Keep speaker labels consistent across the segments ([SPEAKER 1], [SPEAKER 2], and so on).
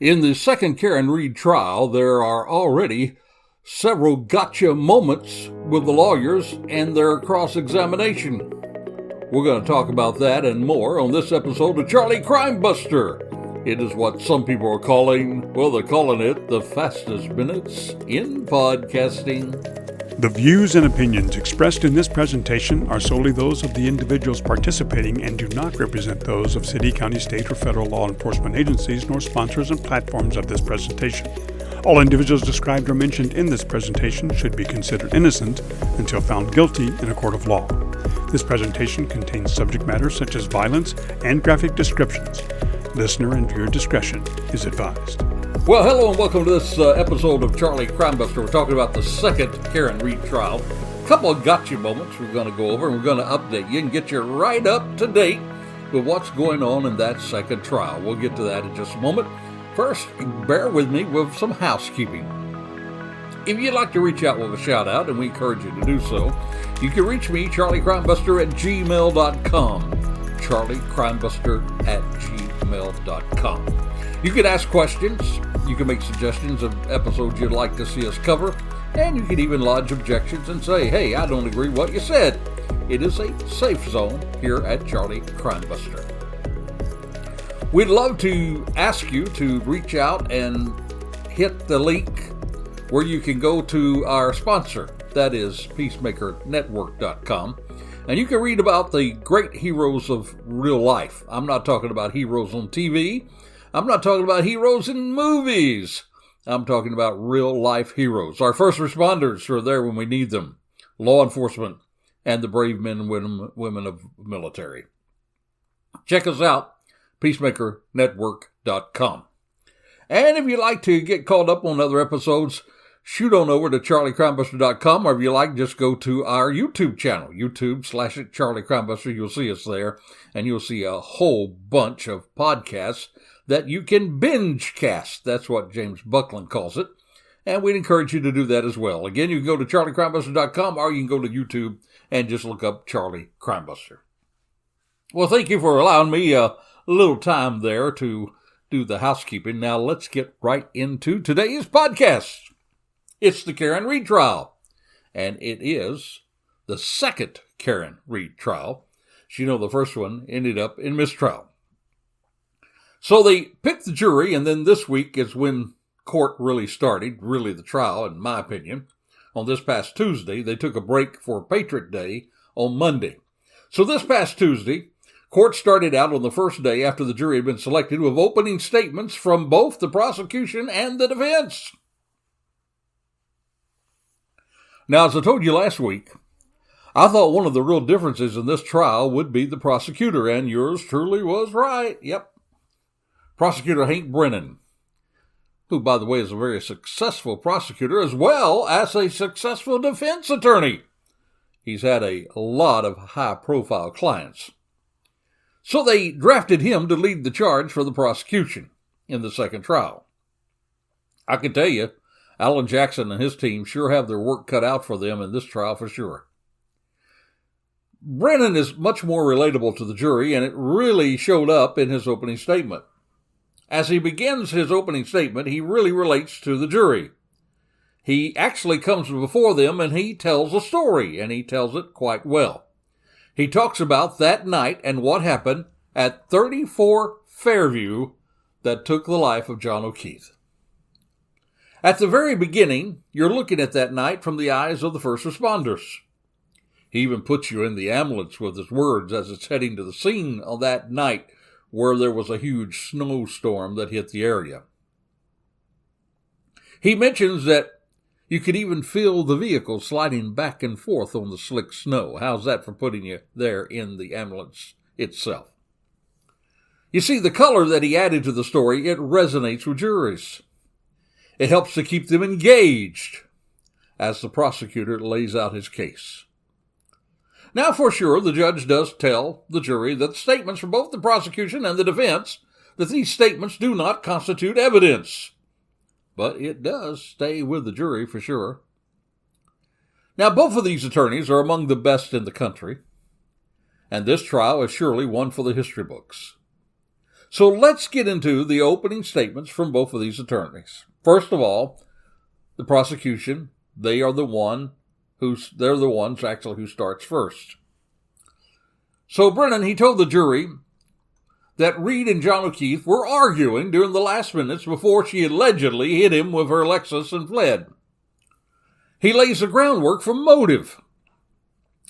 [SPEAKER 1] In the second Karen Reed trial, there are already several gotcha moments with the lawyers and their cross-examination. We're going to talk about that and more on this episode of Charlie Crimebuster. It is what some people are calling, they're calling it the fastest minutes in podcasting.
[SPEAKER 2] The views and opinions expressed in this presentation are solely those of the individuals participating and do not represent those of city, county, state, or federal law enforcement agencies nor sponsors and platforms of this presentation. All individuals described or mentioned in this presentation should be considered innocent until found guilty in a court of law. This presentation contains subject matter such as violence and graphic descriptions. Listener and viewer discretion is advised.
[SPEAKER 1] Well, hello and welcome to this episode of Charlie Crimebuster. We're talking about the second Karen Reed trial. A couple of gotcha moments we're going to go over, and we're going to update you and get you right up to date with what's going on in that second trial. We'll get to that in just a moment. First, bear with me with some housekeeping. If you'd like to reach out with a shout out, and we encourage you to do so, you can reach me, Charlie Crimebuster, at gmail.com. charliecrimebuster@gmail.com. You can ask questions, you can make suggestions of episodes you'd like to see us cover, and you can even lodge objections and say, hey, I don't agree with what you said. It is a safe zone here at Charlie Crimebuster. We'd love to ask you to reach out and hit the link where you can go to our sponsor, that is peacemakernetwork.com, and you can read about the great heroes of real life. I'm not talking about heroes on TV. I'm not talking about heroes in movies. I'm talking about real-life heroes. Our first responders who are there when we need them, law enforcement, and the brave men and women of the military. Check us out, peacemakernetwork.com. And if you'd like to get caught up on other episodes, shoot on over to charliecrimebuster.com, or if you like, just go to our YouTube channel, YouTube/Charlie Crimebuster. You'll see us there, and you'll see a whole bunch of podcasts that you can binge-cast. That's what James Buckland calls it. And we'd encourage you to do that as well. Again, you can go to charliecrimebuster.com, or you can go to YouTube and just look up Charlie Crimebuster. Well, thank you for allowing me a little time there to do the housekeeping. Now let's get right into today's podcast. It's the Karen Reed trial, and it is the second Karen Reed trial. As you know, the first one ended up in mistrial. So they picked the jury, and then this week is when court really started, really the trial, in my opinion. On this past Tuesday, they took a break for Patriot Day on Monday. So this past Tuesday, court started out on the first day after the jury had been selected with opening statements from both the prosecution and the defense. Now, as I told you last week, I thought one of the real differences in this trial would be the prosecutor, and yours truly was right. Yep. Prosecutor Hank Brennan, who, by the way, is a very successful prosecutor as well as a successful defense attorney. He's had a lot of high-profile clients. So they drafted him to lead the charge for the prosecution in the second trial. I can tell you, Alan Jackson and his team sure have their work cut out for them in this trial for sure. Brennan is much more relatable to the jury, and it really showed up in his opening statement. As he begins his opening statement, he really relates to the jury. He actually comes before them and he tells a story, and he tells it quite well. He talks about that night and what happened at 34 Fairview that took the life of John O'Keefe. At the very beginning, you're looking at that night from the eyes of the first responders. He even puts you in the ambulance with his words as it's heading to the scene on that night where there was a huge snowstorm that hit the area. He mentions that you could even feel the vehicle sliding back and forth on the slick snow. How's that for putting you there in the ambulance itself? You see, the color that he added to the story, it resonates with juries. It helps to keep them engaged as the prosecutor lays out his case. Now, for sure, the judge does tell the jury that the statements from both the prosecution and the defense, that these statements do not constitute evidence. But it does stay with the jury for sure. Now, both of these attorneys are among the best in the country, and this trial is surely one for the history books. So let's get into the opening statements from both of these attorneys. First of all, the prosecution, they're the ones actually who starts first. So Brennan, he told the jury that Reed and John O'Keefe were arguing during the last minutes before she allegedly hit him with her Lexus and fled. He lays the groundwork for motive,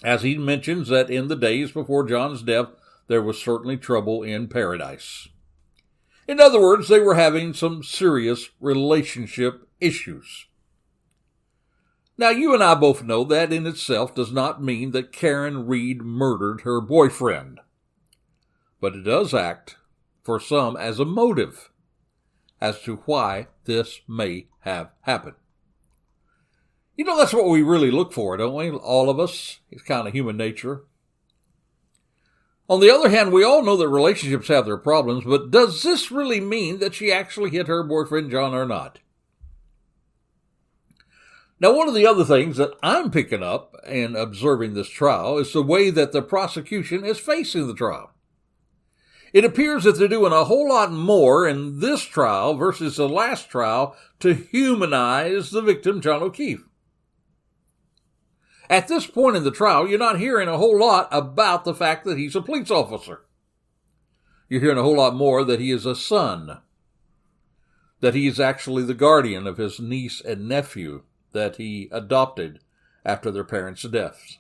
[SPEAKER 1] as he mentions that in the days before John's death, there was certainly trouble in paradise. In other words, they were having some serious relationship issues. Now, you and I both know that in itself does not mean that Karen Reed murdered her boyfriend. But it does act, for some, as a motive as to why this may have happened. You know, that's what we really look for, don't we? All of us. It's kind of human nature. On the other hand, we all know that relationships have their problems, but does this really mean that she actually hit her boyfriend John or not? Now, one of the other things that I'm picking up and observing this trial is the way that the prosecution is facing the trial. It appears that they're doing a whole lot more in this trial versus the last trial to humanize the victim, John O'Keefe. At this point in the trial, you're not hearing a whole lot about the fact that he's a police officer. You're hearing a whole lot more that he is a son, that he is actually the guardian of his niece and nephew that he adopted after their parents' deaths.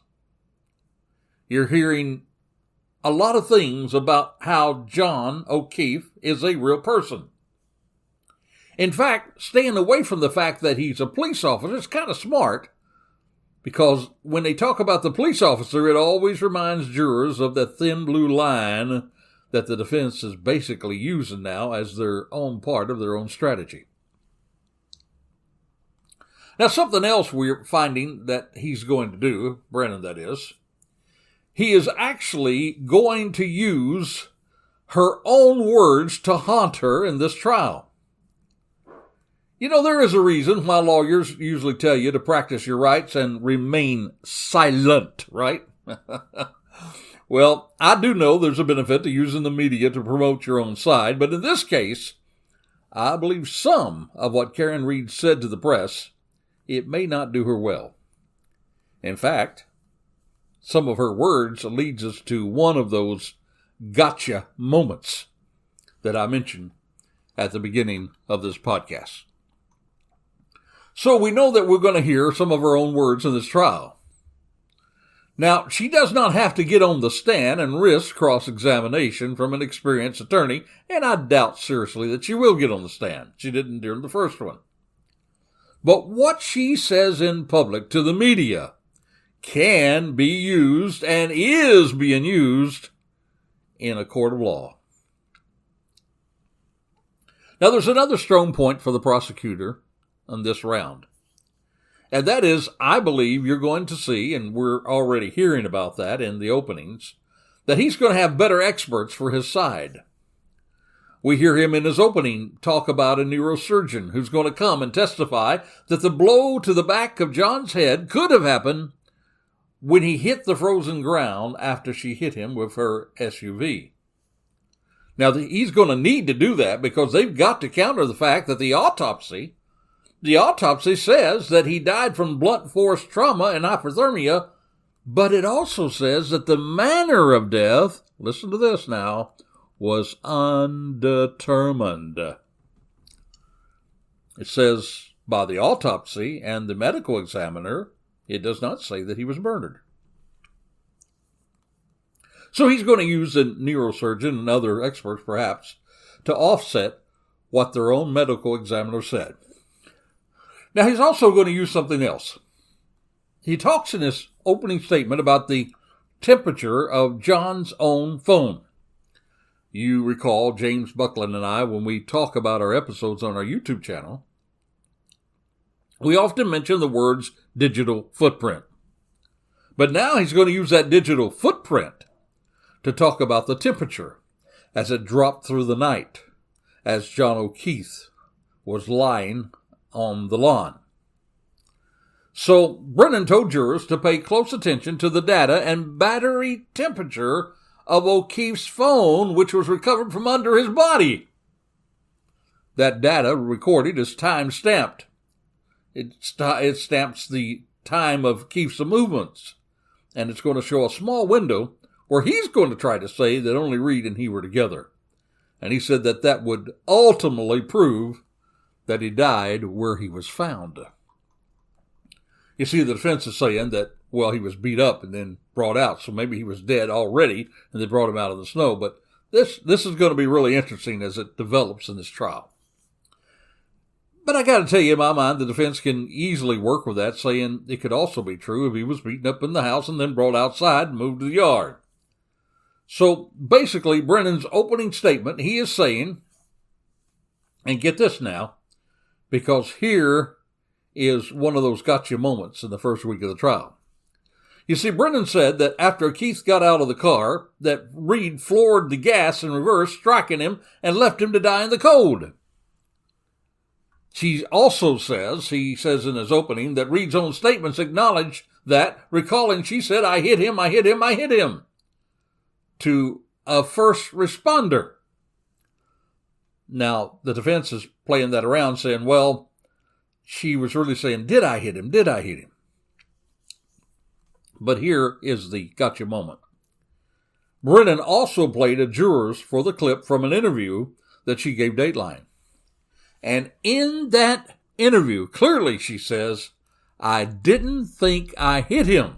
[SPEAKER 1] You're hearing a lot of things about how John O'Keefe is a real person. In fact, staying away from the fact that he's a police officer is kind of smart, because when they talk about the police officer, it always reminds jurors of the thin blue line that the defense is basically using now as their own part of their own strategy. Now, something else we're finding that he's going to do, Brennan that is, he is actually going to use her own words to haunt her in this trial. You know, there is a reason why lawyers usually tell you to practice your rights and remain silent, right? Well, I do know there's a benefit to using the media to promote your own side, but in this case, I believe some of what Karen Reed said to the press, it may not do her well. In fact, some of her words leads us to one of those gotcha moments that I mentioned at the beginning of this podcast. So we know that we're going to hear some of her own words in this trial. Now, she does not have to get on the stand and risk cross-examination from an experienced attorney, and I doubt seriously that she will get on the stand. She didn't during the first one. But what she says in public to the media can be used and is being used in a court of law. Now, there's another strong point for the prosecutor on this round. And that is, I believe you're going to see, and we're already hearing about that in the openings, that he's going to have better experts for his side. We hear him in his opening talk about a neurosurgeon who's going to come and testify that the blow to the back of John's head could have happened when he hit the frozen ground after she hit him with her SUV. Now, he's going to need to do that because they've got to counter the fact that the autopsy says that he died from blunt force trauma and hypothermia, but it also says that the manner of death, listen to this now, was undetermined. It says by the autopsy and the medical examiner, it does not say that he was murdered. So he's going to use a neurosurgeon and other experts, perhaps, to offset what their own medical examiner said. Now, he's also going to use something else. He talks in his opening statement about the temperature of John's own phone. You recall James Buckland and I, when we talk about our episodes on our YouTube channel, we often mention the words digital footprint. But now he's going to use that digital footprint to talk about the temperature as it dropped through the night as John O'Keefe was lying on the lawn. So Brennan told jurors to pay close attention to the data and battery temperature of O'Keefe's phone, which was recovered from under his body. That data recorded is time-stamped. It stamps the time of Keefe's movements, and it's going to show a small window where he's going to try to say that only Reed and he were together. And he said that that would ultimately prove that he died where he was found. You see, the defense is saying that, well, he was beat up and then brought out, so maybe he was dead already, and they brought him out of the snow. But this is going to be really interesting as it develops in this trial. But I got to tell you, in my mind, the defense can easily work with that, saying it could also be true if he was beaten up in the house and then brought outside and moved to the yard. So basically, Brennan's opening statement, he is saying, and get this now, because here is one of those gotcha moments in the first week of the trial. You see, Brennan said that after Keith got out of the car, that Reed floored the gas in reverse, striking him, and left him to die in the cold. He also says in his opening, that Reed's own statements acknowledge that, recalling she said, I hit him, to a first responder. Now, the defense is playing that around, saying, well, she was really saying, did I hit him? But here is the gotcha moment. Brennan also played a jurors for the clip from an interview that she gave Dateline. And in that interview, clearly she says, I didn't think I hit him.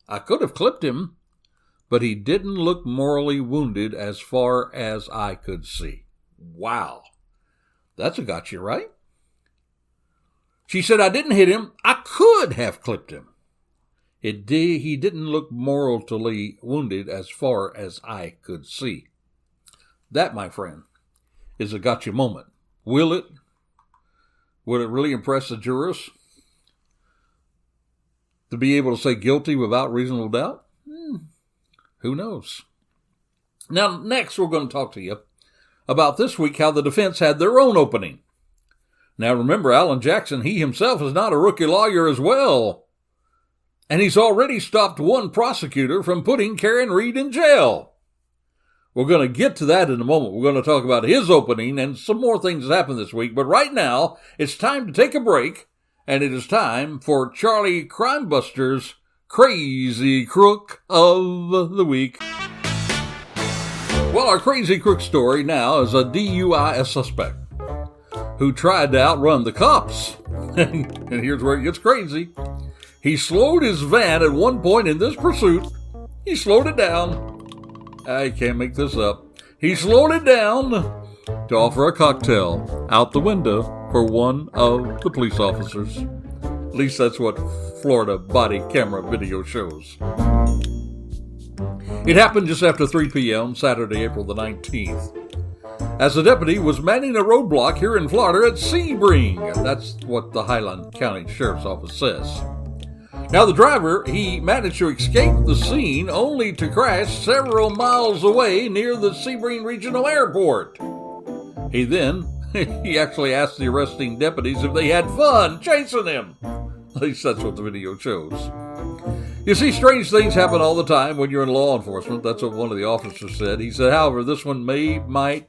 [SPEAKER 1] I could have clipped him, but he didn't look mortally wounded as far as I could see. Wow. That's a gotcha, right? She said, I didn't hit him. I could have clipped him. He didn't look mortally wounded as far as I could see. That, my friend, is a gotcha moment. Will it really impress the jurors to be able to say guilty without reasonable doubt? Who knows? Now, next we're going to talk to you about this week how the defense had their own opening. Now, remember, Alan Jackson, he himself is not a rookie lawyer as well. And he's already stopped one prosecutor from putting Karen Reed in jail. We're going to get to that in a moment. We're going to talk about his opening and some more things that happened this week. But right now, it's time to take a break, and it is time for Charlie Crimebuster's Crazy Crook of the Week. Well, our Crazy Crook story now is a DUI suspect who tried to outrun the cops. And here's where it gets crazy. He slowed his van at one point in this pursuit. He slowed it down. I can't make this up. He slowed it down to offer a cocktail out the window for one of the police officers. At least that's what Florida body camera video shows. It happened just after 3 p.m. Saturday, April the 19th. As the deputy was manning a roadblock here in Florida at Sebring. That's what the Highland County Sheriff's Office says. Now, the driver, he managed to escape the scene only to crash several miles away near the Sebring Regional Airport. He actually asked the arresting deputies if they had fun chasing him. At least that's what the video shows. You see, strange things happen all the time when you're in law enforcement. That's what one of the officers said. He said, however, this one might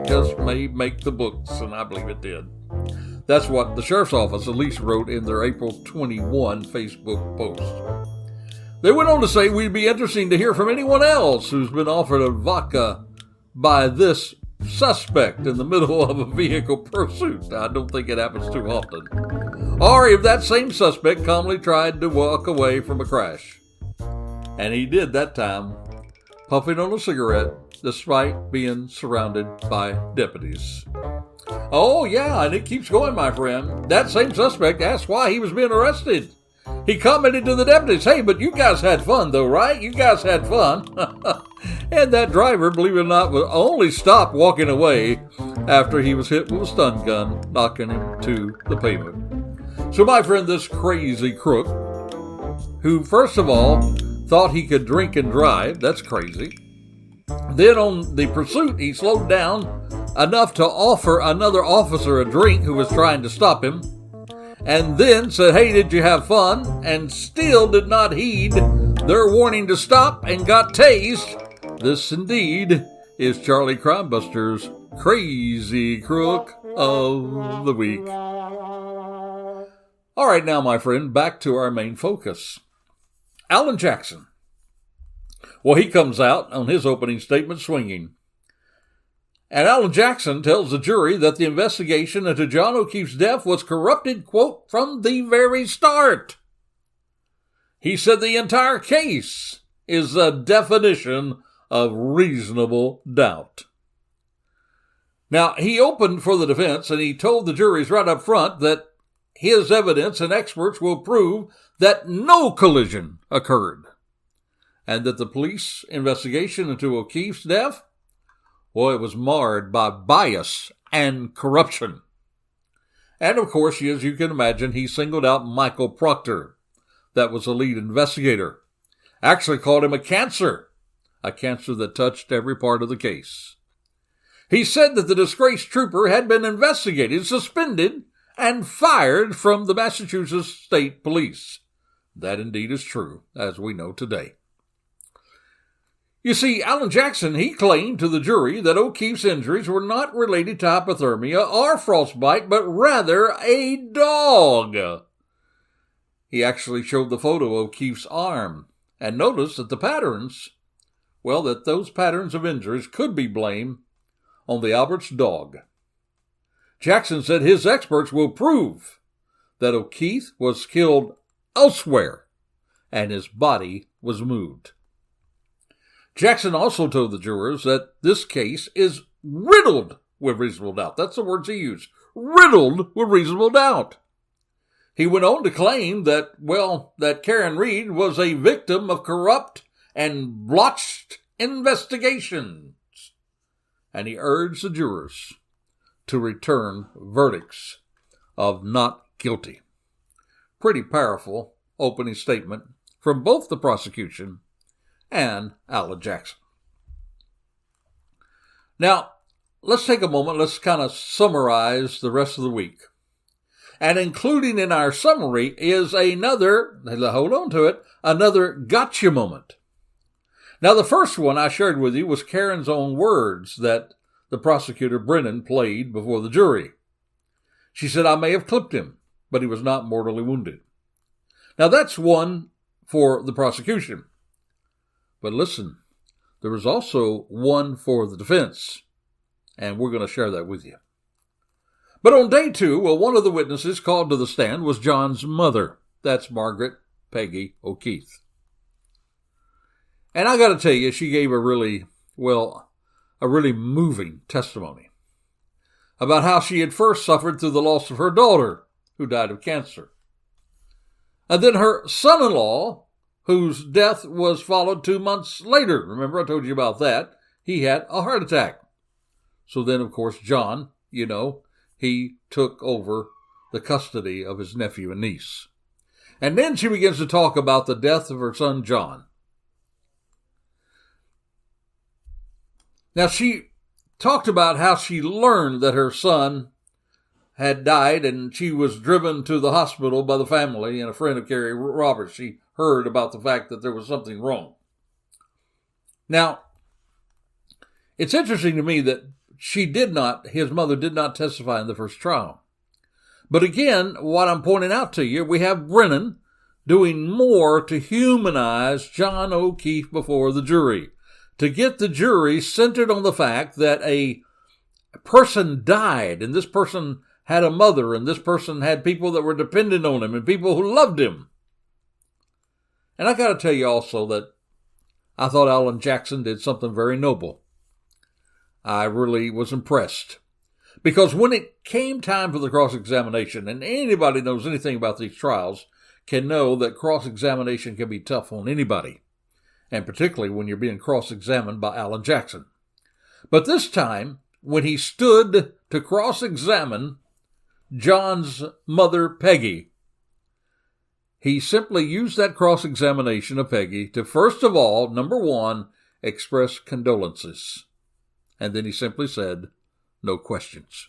[SPEAKER 1] just make the books, and I believe it did. That's what the Sheriff's Office at least wrote in their April 21 Facebook post. They went on to say, we'd be interesting to hear from anyone else who's been offered a vodka by this suspect in the middle of a vehicle pursuit. I don't think it happens too often. Or if that same suspect calmly tried to walk away from a crash. And he did that time, puffing on a cigarette, despite being surrounded by deputies. Oh, yeah, and it keeps going, my friend. That same suspect asked why he was being arrested. He commented to the deputies, hey, but you guys had fun, though, right? You guys had fun. And that driver, believe it or not, only stopped walking away after he was hit with a stun gun, knocking him to the pavement. So, my friend, this crazy crook, who, first of all, thought he could drink and drive, that's crazy. Then on the pursuit, he slowed down enough to offer another officer a drink who was trying to stop him, and then said, hey, did you have fun? And still did not heed their warning to stop and got tased This indeed is Charlie Crimebuster's Crazy Crook of the Week. All right, now, my friend, back to our main focus. Alan Jackson. Well, he comes out on his opening statement swinging. And Alan Jackson tells the jury that the investigation into John O'Keefe's death was corrupted, quote, from the very start. He said the entire case is the definition of reasonable doubt. Now, he opened for the defense and he told the juries right up front that his evidence and experts will prove that no collision occurred and that the police investigation into O'Keefe's death, well, it was marred by bias and corruption. And of course, as you can imagine, he singled out Michael Proctor. That was the lead investigator. Actually called him a cancer that touched every part of the case. He said that the disgraced trooper had been investigated, suspended, and fired from the Massachusetts State Police. That indeed is true, as we know today. You see, Alan Jackson, he claimed to the jury that O'Keefe's injuries were not related to hypothermia or frostbite, but rather a dog. He actually showed the photo of O'Keefe's arm and noticed that the patterns, well, that those patterns of injuries could be blamed on the Albert's dog. Jackson said his experts will prove that O'Keefe was killed elsewhere and his body was moved. Jackson also told the jurors that this case is riddled with reasonable doubt. That's the words he used. Riddled with reasonable doubt. He went on to claim that, well, that Karen Reed was a victim of corrupt and blotched investigations. And he urged the jurors to return verdicts of not guilty. Pretty powerful opening statement from both the prosecution and Alan Jackson. Now, let's take a moment. Let's kind of summarize the rest of the week. And including in our summary is another, hold on to it, another gotcha moment. Now, the first one I shared with you was Karen's own words that the prosecutor, Brennan, played before the jury. She said, "I may have clipped him, but he was not mortally wounded." Now, that's one for the prosecution. But listen, there was also one for the defense, and we're going to share that with you. But on day 2, well, one of the witnesses called to the stand was John's mother. That's Margaret Peggy O'Keefe. And I got to tell you, she gave a really moving testimony about how she had first suffered through the loss of her daughter, who died of cancer. And then her son-in-law, whose death was followed 2 months later. Remember, I told you about that. He had a heart attack. So then, of course, John, he took over the custody of his nephew and niece. And then she begins to talk about the death of her son, John. Now, she talked about how she learned that her son had died and she was driven to the hospital by the family and a friend of Carrie Roberts. She heard about the fact that there was something wrong. Now, it's interesting to me that his mother did not testify in the first trial. But again, what I'm pointing out to you, we have Brennan doing more to humanize John O'Keefe before the jury, to get the jury centered on the fact that a person died, and this person had a mother, and this person had people that were dependent on him, and people who loved him. And I got to tell you also that I thought Alan Jackson did something very noble. I really was impressed. Because when it came time for the cross-examination, and anybody knows anything about these trials can know that cross-examination can be tough on anybody, and particularly when you're being cross-examined by Alan Jackson. But this time, when he stood to cross-examine John's mother, Peggy, he simply used that cross-examination of Peggy to, first of all, number one, express condolences. And then he simply said, "No questions."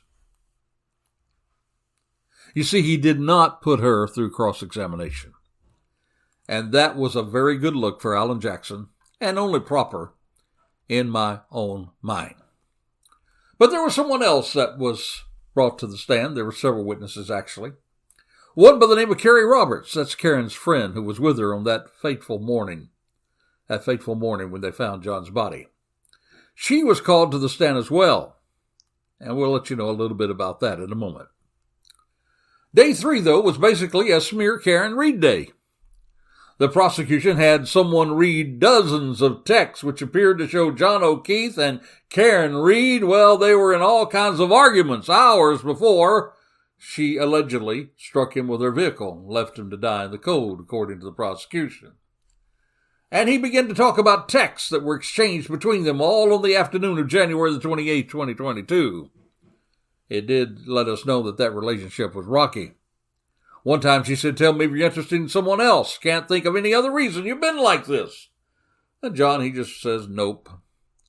[SPEAKER 1] You see, he did not put her through cross-examination. And that was a very good look for Alan Jackson, and only proper in my own mind. But there was someone else that was brought to the stand. There were several witnesses, actually. One by the name of Carrie Roberts. That's Karen's friend who was with her on that fateful morning when they found John's body. She was called to the stand as well. And we'll let you know a little bit about that in a moment. Day 3, though, was basically a smear Karen Reed day. The prosecution had someone read dozens of texts which appeared to show John O'Keefe and Karen Reed, well, they were in all kinds of arguments hours before she allegedly struck him with her vehicle and left him to die in the cold, according to the prosecution. And he began to talk about texts that were exchanged between them all on the afternoon of January the 28th, 2022. It did let us know that relationship was rocky. One time she said, "Tell me if you're interested in someone else. Can't think of any other reason you've been like this." And John, he just says, "Nope."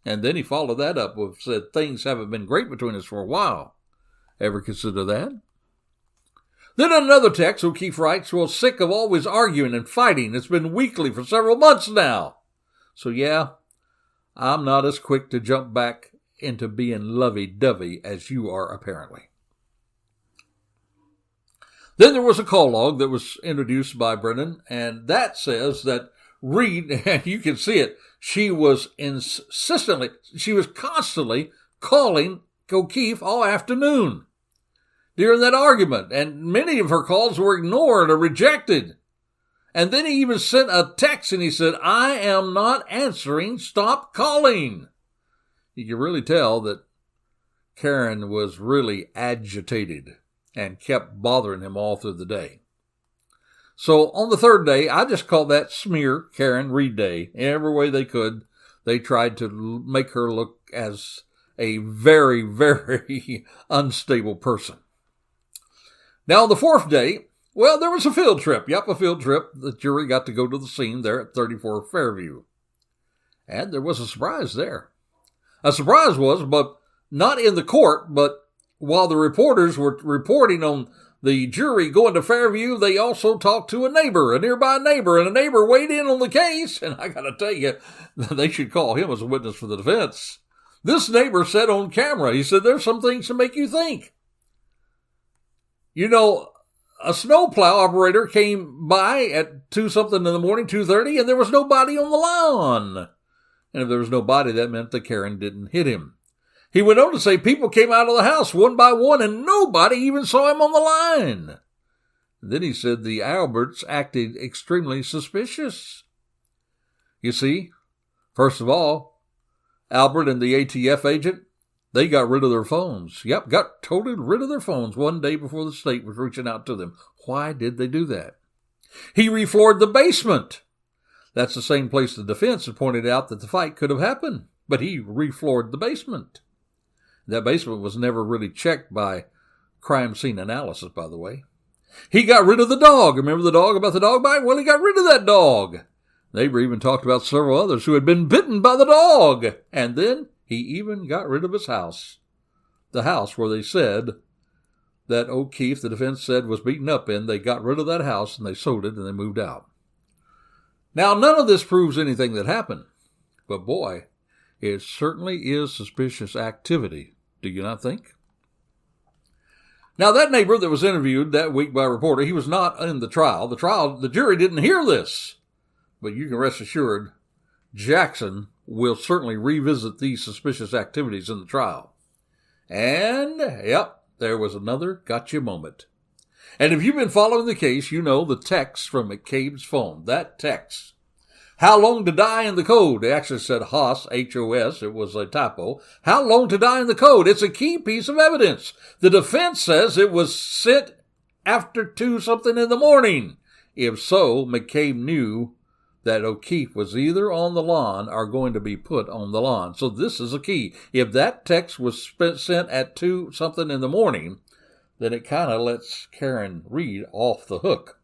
[SPEAKER 1] And then he followed that up with, said, "Things haven't been great between us for a while. Ever consider that?" Then in another text, O'Keefe writes, "Well, sick of always arguing and fighting. It's been weekly for several months now. So yeah, I'm not as quick to jump back into being lovey-dovey as you are apparently." Then there was a call log that was introduced by Brennan, and that says that Reed, and you can see it, she was constantly calling O'Keefe all afternoon during that argument, and many of her calls were ignored or rejected. And then he even sent a text and he said, "I am not answering, stop calling." You can really tell that Karen was really agitated and kept bothering him all through the day. So on the third day, I just call that smear Karen Reed Day. Every way they could, they tried to make her look as a very, very unstable person. Now on the fourth day, well, there was a field trip. Yep, a field trip. The jury got to go to the scene there at 34 Fairview. And there was a surprise there. A surprise was, but not in the court, but while the reporters were reporting on the jury going to Fairview, they also talked to a nearby neighbor, and a neighbor weighed in on the case. And I got to tell you, they should call him as a witness for the defense. This neighbor said on camera, he said, "There's some things to make you think. You know, a snowplow operator came by at 2-something in the morning, 2:30, and there was nobody on the lawn. And if there was nobody, that meant that Karen didn't hit him." He went on to say people came out of the house one by one and nobody even saw him on the line. Then he said the Alberts acted extremely suspicious. You see, first of all, Albert and the ATF agent, they got rid of their phones. Yep, got totally rid of their phones one day before the state was reaching out to them. Why did they do that? He refloored the basement. That's the same place the defense had pointed out that the fight could have happened, but he refloored the basement. That basement was never really checked by crime scene analysis, by the way. He got rid of the dog. Remember the dog about the dog bite? Well, he got rid of that dog. Neighbor even talked about several others who had been bitten by the dog. And then he even got rid of his house. The house where they said that O'Keefe, the defense said, was beaten up in. They got rid of that house and they sold it and they moved out. Now, none of this proves anything that happened. But boy, it certainly is suspicious activity. Do you not think? Now, that neighbor that was interviewed that week by a reporter, he was not in the trial. The jury didn't hear this. But you can rest assured, Jackson will certainly revisit these suspicious activities in the trial. And, yep, there was another gotcha moment. And if you've been following the case, you know the text from McCabe's phone. That text. How long to die in the code? They actually said Hoss, H-O-S. It was a typo. How long to die in the code? It's a key piece of evidence. The defense says it was sent after 2-something in the morning. If so, McCabe knew that O'Keefe was either on the lawn or going to be put on the lawn. So this is a key. If that text was sent at 2-something in the morning, then it kind of lets Karen Reed off the hook.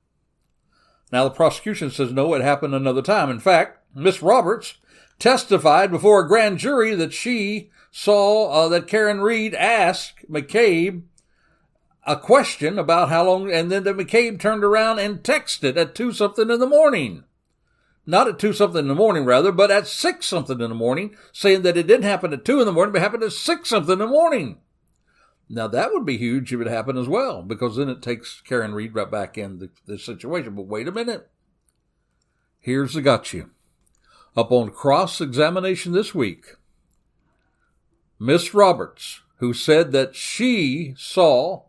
[SPEAKER 1] Now, the prosecution says, no, it happened another time. In fact, Miss Roberts testified before a grand jury that she saw that Karen Reed asked McCabe a question about how long, and then that McCabe turned around and texted at 2-something in the morning. Not at 2 something in the morning, rather, but at 6 something in the morning, saying that it didn't happen at 2 in the morning, but happened at 6 something in the morning. Now, that would be huge if it happened as well, because then it takes Karen Reed right back in the situation. But wait a minute. Here's the gotcha. Up on cross-examination this week, Miss Roberts, who said that she saw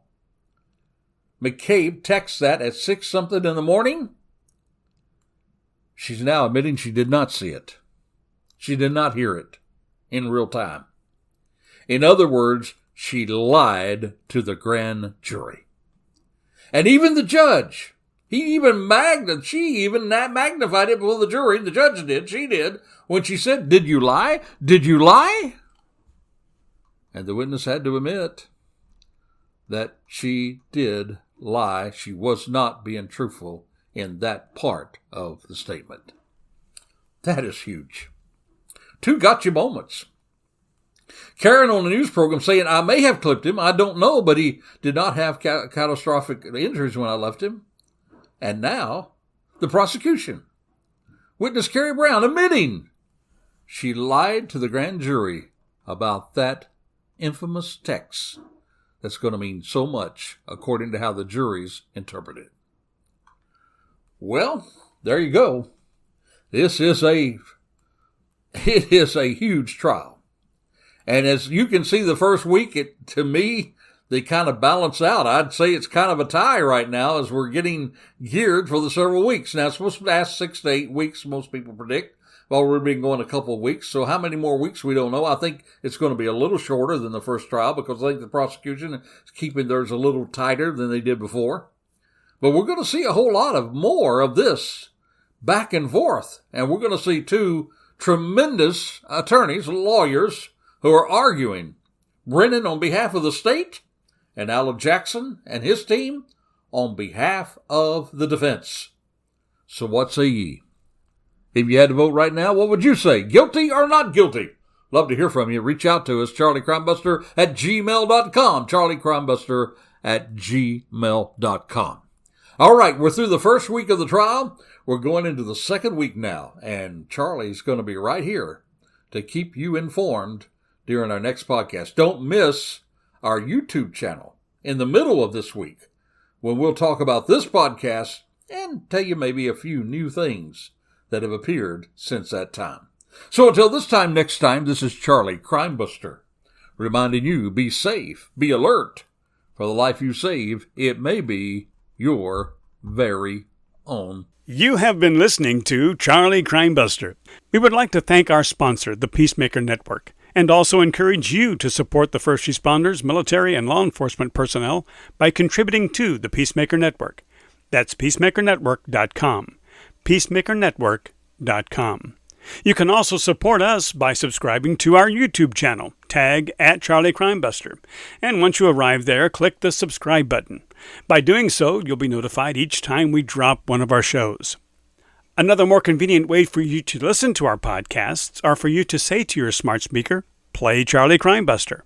[SPEAKER 1] McCabe text that at 6 something in the morning, she's now admitting she did not see it. She did not hear it in real time. In other words, she lied to the grand jury. And even the judge, she even magnified it before the jury. The judge did, she did, when she said, "Did you lie? Did you lie?" And the witness had to admit that she did lie. She was not being truthful in that part of the statement. That is huge. 2 gotcha moments. Karen on the news program saying, "I may have clipped him. I don't know, but he did not have catastrophic injuries when I left him." And now, the prosecution. Witness Carrie Brown admitting she lied to the grand jury about that infamous text that's going to mean so much according to how the juries interpret it. Well, there you go. It is a huge trial. And as you can see, the first week, to me, they kind of balance out. I'd say it's kind of a tie right now as we're getting geared for the several weeks. Now, it's supposed to last 6 to 8 weeks, most people predict. Well, we've been going a couple of weeks. So how many more weeks, we don't know. I think it's going to be a little shorter than the first trial because I think the prosecution is keeping theirs a little tighter than they did before. But we're going to see a whole lot of more of this back and forth. And we're going to see 2 tremendous attorneys, lawyers, who are arguing. Brennan on behalf of the state, and Alan Jackson and his team on behalf of the defense. So what say ye? If you had to vote right now, what would you say? Guilty or not guilty? Love to hear from you. Reach out to us, charliecrimebuster@gmail.com. charliecrimebuster@gmail.com. All right, we're through the first week of the trial. We're going into the second week now, and Charlie's going to be right here to keep you informed during our next podcast. Don't miss our YouTube channel in the middle of this week when we'll talk about this podcast and tell you maybe a few new things that have appeared since that time. So until this time next time, this is Charlie Crimebuster reminding you, be safe, be alert. For the life you save, it may be your very own.
[SPEAKER 2] You have been listening to Charlie Crimebuster. We would like to thank our sponsor, the Peacemaker Network, and also encourage you to support the first responders, military, and law enforcement personnel by contributing to the Peacemaker Network. That's peacemakernetwork.com. peacemakernetwork.com. You can also support us by subscribing to our YouTube channel, tag @CharlieCrimebuster. And once you arrive there, click the subscribe button. By doing so, you'll be notified each time we drop one of our shows. Another more convenient way for you to listen to our podcasts are for you to say to your smart speaker, play Charlie Crimebuster.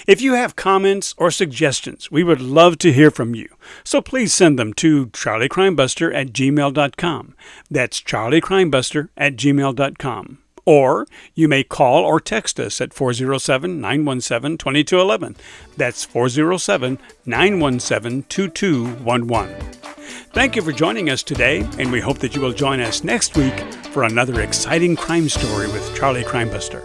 [SPEAKER 2] If you have comments or suggestions, we would love to hear from you. So please send them to charliecrimebuster@gmail.com. That's charliecrimebuster@gmail.com. Or you may call or text us at 407-917-2211. That's 407-917-2211. Thank you for joining us today, and we hope that you will join us next week for another exciting crime story with Charlie Crimebuster.